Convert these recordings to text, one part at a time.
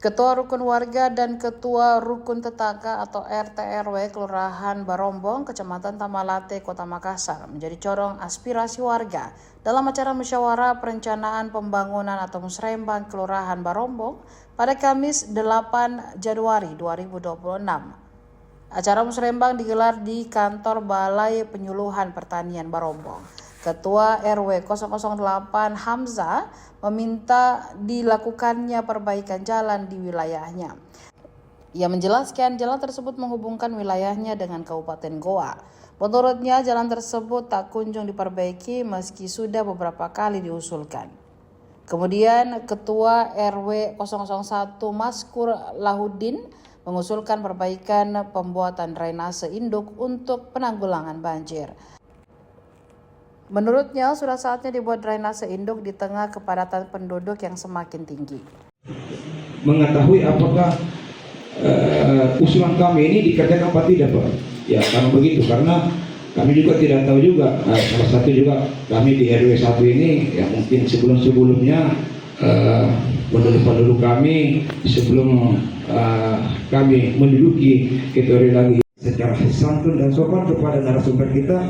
Ketua Rukun Warga dan Ketua Rukun Tetangga atau RT/RW Kelurahan Barombong, Kecamatan Tamalate, Kota Makassar menjadi corong aspirasi warga dalam acara musyawarah perencanaan pembangunan atau musrembang Kelurahan Barombong pada Kamis 8 Januari 2026. Acara musrembang digelar di kantor Balai Penyuluhan Pertanian Barombong. Ketua RW 008 Hamzah meminta dilakukannya perbaikan jalan di wilayahnya. Ia menjelaskan jalan tersebut menghubungkan wilayahnya dengan Kabupaten Goa. Menurutnya jalan tersebut tak kunjung diperbaiki meski sudah beberapa kali diusulkan. Kemudian Ketua RW 001 Maskur Lahudin mengusulkan perbaikan pembuatan drainase induk untuk penanggulangan banjir. Menurutnya, sudah saatnya dibuat drainase induk di tengah kepadatan penduduk yang semakin tinggi. Mengetahui apakah usulan kami ini dikerjakan apa tidak, Pak? Ya, karena begitu, karena kami juga tidak tahu juga. Salah satu juga kami di RW 1 ini, ya mungkin sebelum-sebelumnya penduduk kami sebelum kami menduduki ketua lagi secara santun dan sopan kepada narasumber kita.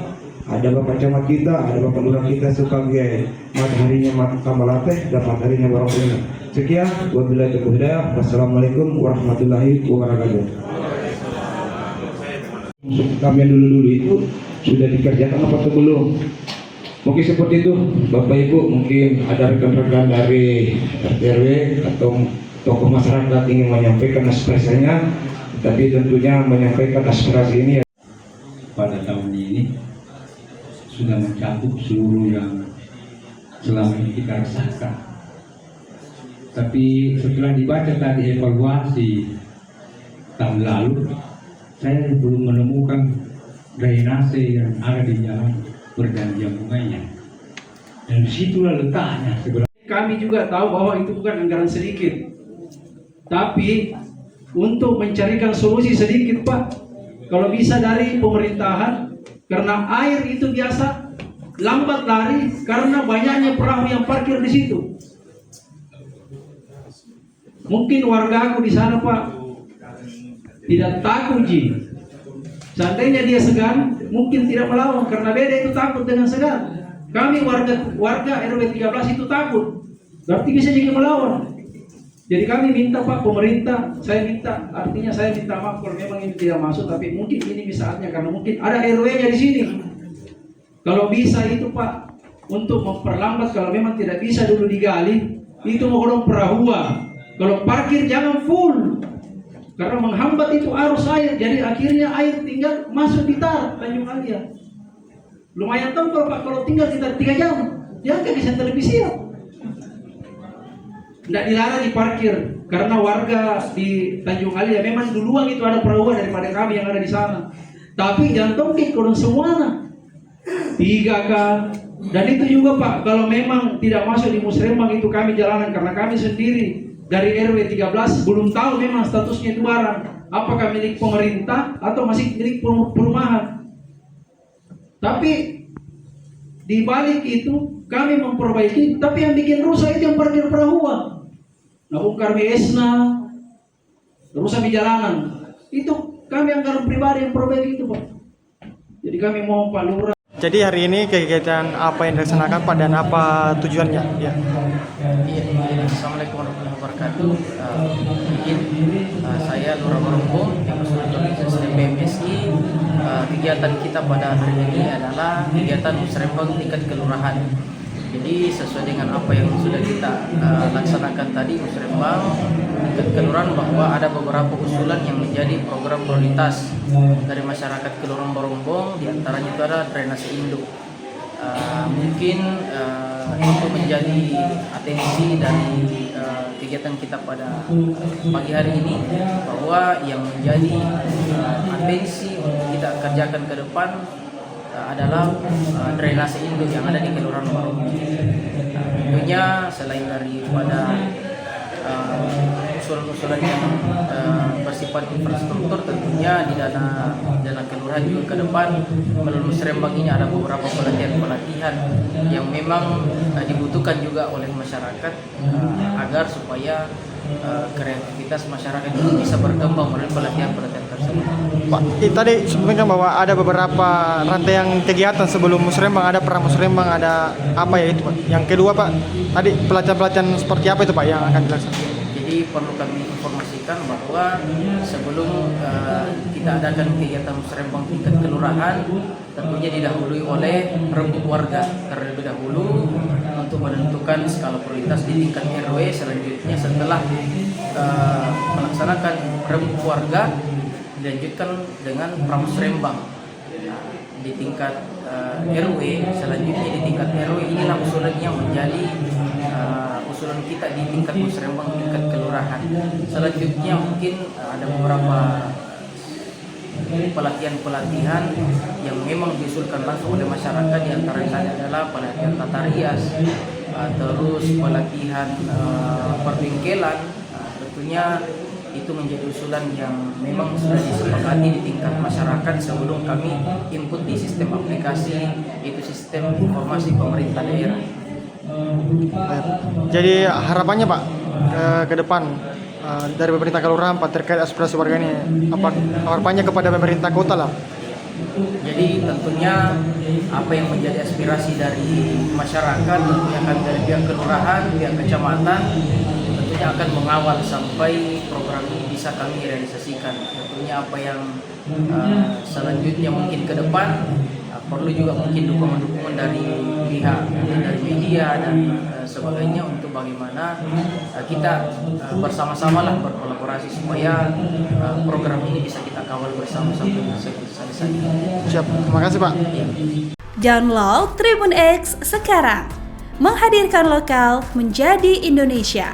Ada Bapak Camat kita, ada Bapak Lurah kita sebagai mataharinya Tamalate dan mataharinya Barombong. Sekian, wabillahi taufiq hidayah. Wassalamualaikum warahmatullahi wabarakatuh. Kami yang dulu itu sudah dikerjakan apa belum? Mungkin seperti itu, Bapak Ibu, mungkin ada rekan-rekan dari RT/RW atau tokoh masyarakat ingin menyampaikan aspirasinya, tapi tentunya menyampaikan aspirasi ini pada tahun ini sudah mencakup seluruh yang selama ini kita rasakan. Tapi setelah dibaca tadi evaluasi tahun lalu, saya belum menemukan drainase yang ada di jalan pergantian bunganya. Dan disitulah letaknya sebenarnya. Kami juga tahu bahwa itu bukan anggaran sedikit. Tapi untuk mencarikan solusi sedikit, Pak, kalau bisa dari pemerintahan. Karena air itu biasa lambat lari karena banyaknya perahu yang parkir di situ. Mungkin warga aku di sana, Pak, tidak takut Ji. Seandainya dia segan, mungkin tidak melawan karena beda itu takut dengan segan. Kami warga RW 13 itu takut. Berarti bisa juga melawan. Jadi kami minta, Pak, pemerintah, saya minta maaf kalau memang ini tidak masuk, tapi mungkin ini saatnya karena mungkin ada RW-nya di sini. Kalau bisa itu, Pak, untuk memperlambat, kalau memang tidak bisa dulu digali, itu mau perahua. Kalau parkir jangan full, karena menghambat itu arus air, jadi akhirnya air tinggal masuk di Tanjung Alia. Lumayan tahu kalau Pak, kalau tinggal kita 3 jam, jangan bisa televisi. Tidak dilarang diparkir karena warga di Tanjung Alia memang duluan itu ada perahu daripada kami yang ada di sana. Tapi jangan tongkit kalau semuanya 3 kan. Dan itu juga, Pak, kalau memang tidak masuk di musrembang itu kami jalanan karena kami sendiri dari RW 13 belum tahu memang statusnya itu barang apakah milik pemerintah atau masih milik perumahan. Tapi di balik itu kami memperbaiki, tapi yang bikin rusak itu yang parkir perahu. Bongkar BS-na, rusak di jalanan. Itu kami anggaran pribadi yang perbaiki itu, Pak. Jadi kami mau Pak Lurah. Jadi hari ini kegiatan apa yang dilaksanakan, Pak, dan apa tujuannya? Ya. Assalamualaikum warahmatullahi wabarakatuh. Saya Lurah Barombong yang organisasi PMSI. Kegiatan kita pada hari ini adalah kegiatan musrembang tingkat kelurahan. Jadi sesuai dengan apa yang sudah kita laksanakan tadi musrembang tingkat kelurahan, bahwa ada beberapa usulan yang menjadi program prioritas dari masyarakat Kelurahan Barombong. Di antaranya itu ada drainase induk. Mungkin itu menjadi atensi dari kegiatan kita pada pagi hari ini, bahwa yang menjadi atensi untuk kita kerjakan ke depan adalah drainase induk yang ada di Kelurahan Barombong. Tentunya selain daripada usulan-usulan yang bersifat infrastruktur, tentunya di dana kelurahan juga ke depan melalui musrembang ini ada beberapa pelatihan yang memang dibutuhkan juga oleh masyarakat agar supaya kreativitas masyarakat itu bisa berkembang melalui pelatihan-pelatihan tersebut. Pak, tadi sebutkan bahwa ada beberapa rantaian kegiatan sebelum Musrembang, ada pra Musrembang, ada apa ya itu Pak? Yang kedua Pak, tadi pelatihan-pelatihan seperti apa itu Pak yang akan dilaksanakan? Jadi perlu kami informasikan bahwa sebelum kita adakan kegiatan Musrembang tingkat kelurahan, tentunya didahului oleh rembuk warga terlebih dahulu untuk menentukan skala prioritas di tingkat RW. Selanjutnya setelah melaksanakan rembuk warga, dilanjutkan dengan pramusrembang di tingkat RW. Selanjutnya di tingkat RW inilah usulannya menjadi usulan kita di tingkat musrembang tingkat kelurahan. Selanjutnya mungkin ada beberapa pelatihan-pelatihan yang memang diusulkan langsung oleh masyarakat, di antaranya adalah pelatihan tata rias, terus pelatihan perbengkelan. Tentunya itu menjadi usulan yang memang sudah disepakati di tingkat masyarakat sebelum kami input di sistem aplikasi, yaitu sistem informasi pemerintah daerah. Jadi harapannya Pak ke depan dari pemerintah kelurahan Pak terkait aspirasi warga ini, apa harapannya kepada pemerintah kota lah? Jadi tentunya apa yang menjadi aspirasi dari masyarakat tentunya akan dari pihak kelurahan, pihak kecamatan tentunya akan mengawal sampai program ini bisa kami realisasikan. Tentunya apa yang selanjutnya mungkin ke depan perlu juga mungkin dukungan-dukungan dari pihak dari media dan sebagainya untuk bagaimana kita bersama-sama lah berkolaborasi supaya program ini bisa kita kawal bersama sampai selesai. Siap, terima kasih Pak. Ya. Download Tribun X sekarang, menghadirkan lokal menjadi Indonesia.